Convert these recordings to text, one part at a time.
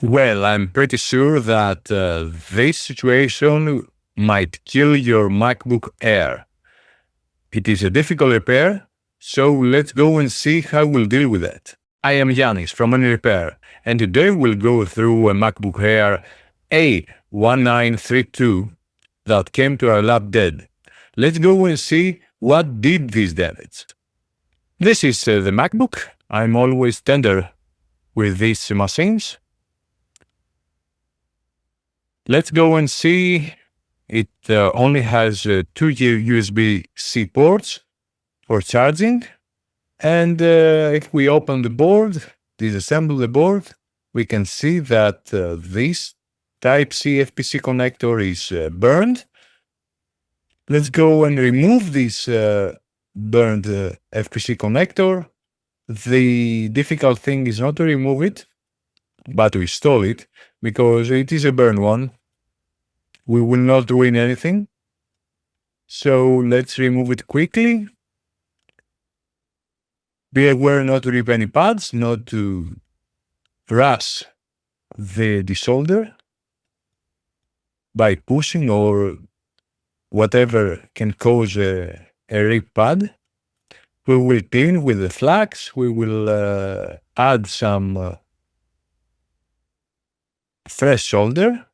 Well, I'm pretty sure that this situation might kill your MacBook Air. It is a difficult repair, so let's go and see how we'll deal with it. I am Yanis from Any Repair, and today we'll go through a MacBook Air A1932 that came to our lab dead. Let's go and see what did this damage. This is the MacBook. I'm always tender with these machines. Let's go and see. It only has two USB-C ports for charging. And if we open the board, disassemble the board, we can see that this Type-C FPC connector is burned. Let's go and remove this burned FPC connector. The difficult thing is not to remove it, but to install it, because it is a burned one. We will not ruin anything. So let's remove it quickly. Be aware not to rip any pads, not to rush the desolder by pushing or whatever can cause a rip pad. We will clean with the flux. We will add some fresh solder.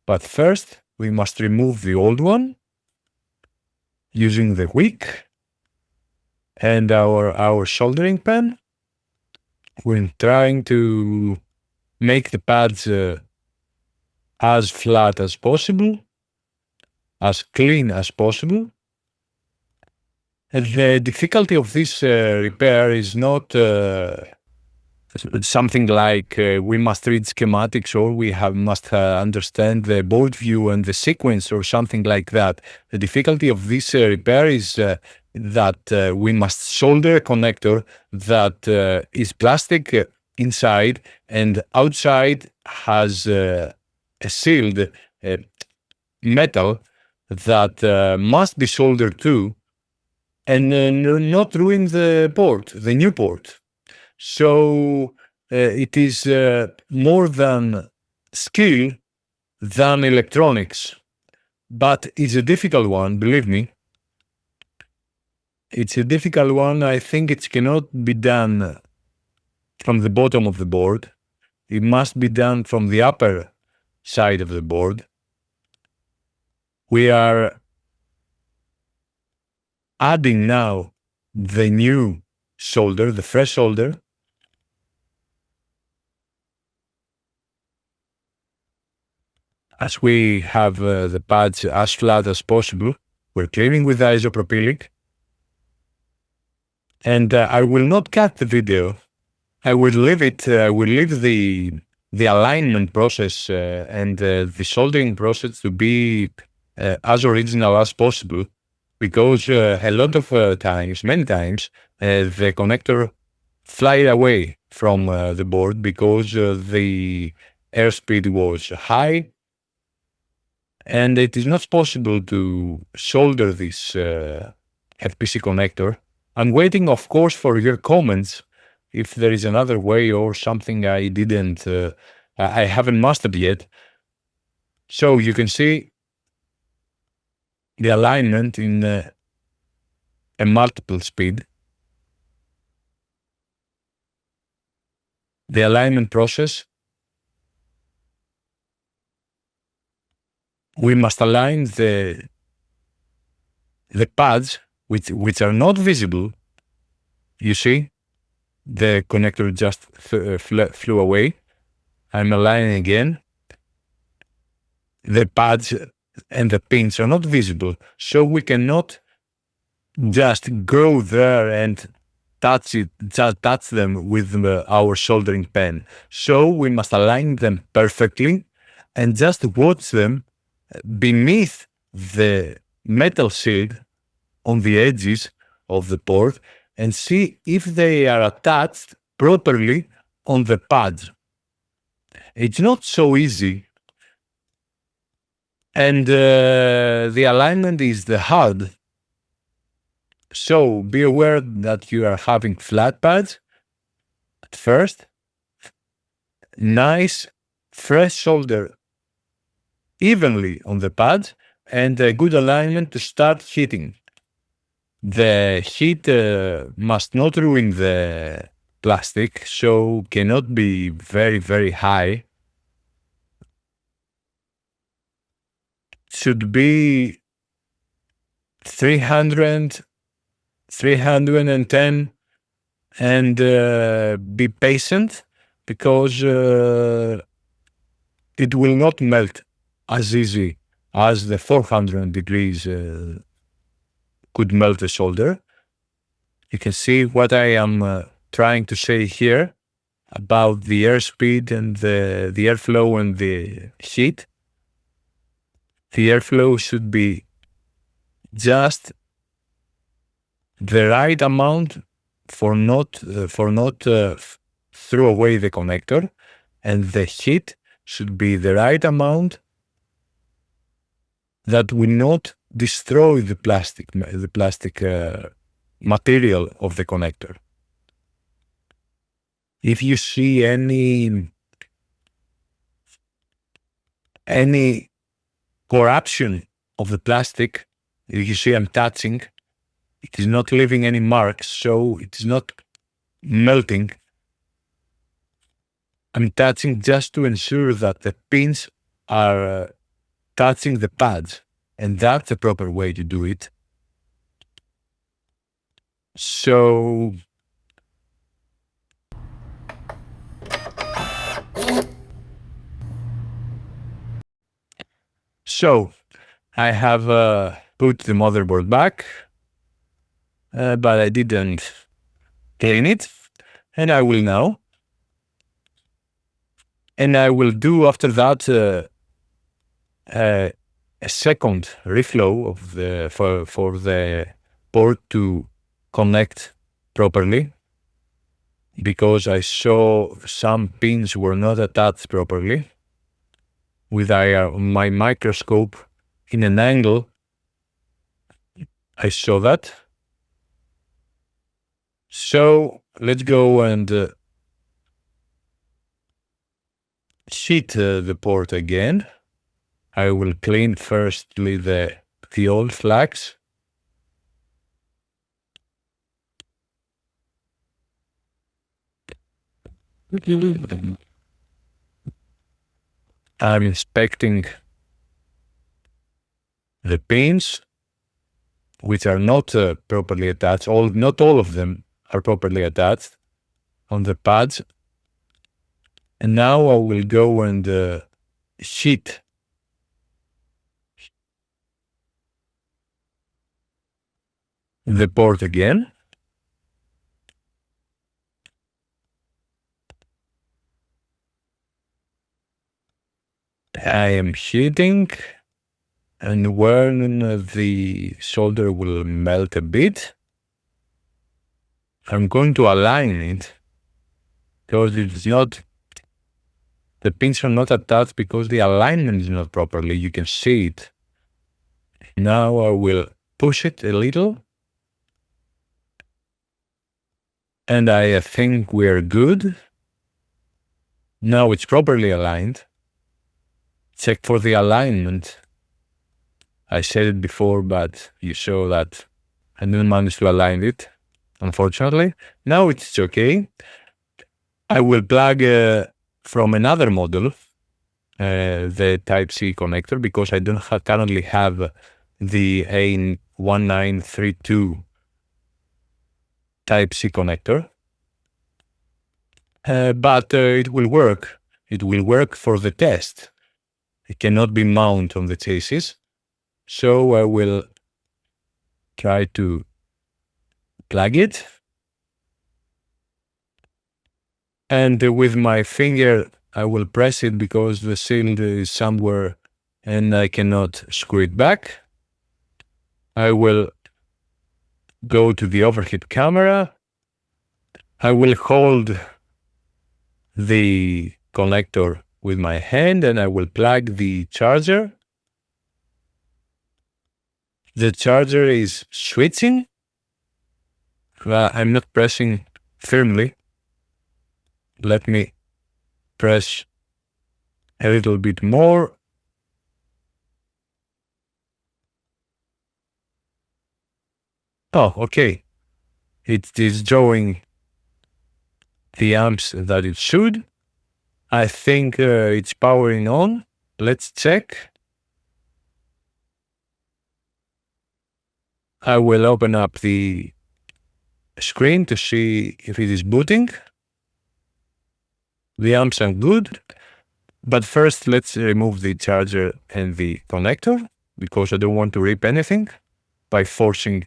But first, we must remove the old one using the wick and our soldering pen. We're trying to make the pads as flat as possible, as clean as possible. And the difficulty of this repair is not something like we must read schematics or we must understand the board view and the sequence or something like that. The difficulty of this repair is that we must solder a connector that is plastic inside and outside has a sealed metal that must be soldered too and not ruin the port, the new port. So it is more than skill than electronics, but it's a difficult one, believe me. It's a difficult one. I think it cannot be done from the bottom of the board. It must be done from the upper side of the board. We are adding now the new solder, the fresh solder. As we have the pads as flat as possible, we're cleaning with isopropylic. And I will not cut the video. I will leave it. I will leave the alignment process and the soldering process to be as original as possible, because a lot of times, many times, the connector fly away from the board because the airspeed was high, and it is not possible to solder this FPC connector. I'm waiting, of course, for your comments if there is another way or something I didn't, I haven't mastered yet. So you can see the alignment in a multiple speed. The alignment process. We must align the pads which are not visible. You see, the connector just flew away. I'm aligning again. The pads and the pins are not visible, so we cannot just go there and touch them with our soldering pen. So we must align them perfectly and just watch them beneath the metal shield on the edges of the port and see if they are attached properly on the pads. It's not so easy, and the alignment is the hard. So be aware that you are having flat pads at first, nice fresh solder evenly on the pad and a good alignment to start heating. The heat must not ruin the plastic, so cannot be very, very high. Should be 300, 310, and be patient because it will not melt as easy as the 400 degrees could melt the solder. You can see what I am trying to say here about the airspeed and the airflow and the heat. The airflow should be just the right amount for not throw away the connector, and the heat should be the right amount that will not destroy the plastic material of the connector. If you see any corruption of the plastic, you see I'm touching, it is not leaving any marks, so it is not melting. I'm touching just to ensure that the pins are touching the pads, and that's the proper way to do it. So I have put the motherboard back, but I didn't clean it, and I will now. And I will do after that a second reflow of the for the port to connect properly, because I saw some pins were not attached properly. With my microscope in an angle, I saw that. So let's go and sheet the port again. I will clean firstly the old flags. I'm inspecting the pins, which are not properly attached. Not all of them are properly attached on the pads. And now I will go and sheet the port again. I am sheeting, and when the solder will melt a bit, I'm going to align it, because it's not, the pins are not attached because the alignment is not properly. You can see it. Now I will push it a little, and I think we're good. Now it's properly aligned. Check for the alignment. I said it before, but you saw that I didn't manage to align it, unfortunately. Now it's okay. I will plug from another model the Type-C connector, because I don't currently have the A1932 Type-C connector. But it will work. It will work for the test. It cannot be mounted on the chassis. So I will try to plug it. And with my finger, I will press it because the cylinder is somewhere and I cannot screw it back. I will go to the overhead camera. I will hold the connector with my hand and I will plug the charger. The charger is switching. I'm not pressing firmly. Let me press a little bit more. Oh, okay. It is drawing the amps that it should. I think it's powering on. Let's check. I will open up the screen to see if it is booting. The amps are good. But first, let's remove the charger and the connector, because I don't want to rip anything by forcing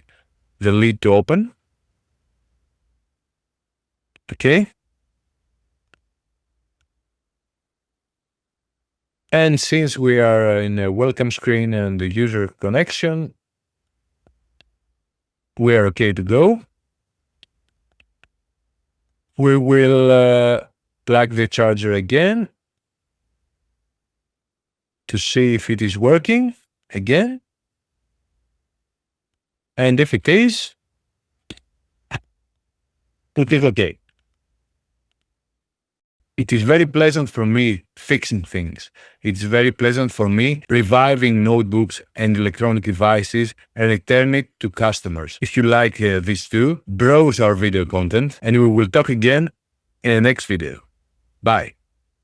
the lid to open. Okay. And since we are in a welcome screen and the user connection, we are okay to go. We will plug the charger again to see if it is working again. And if it is, it is okay. It is very pleasant for me fixing things. It's very pleasant for me reviving notebooks and electronic devices and return it to customers. If you like this too, browse our video content and we will talk again in the next video. Bye.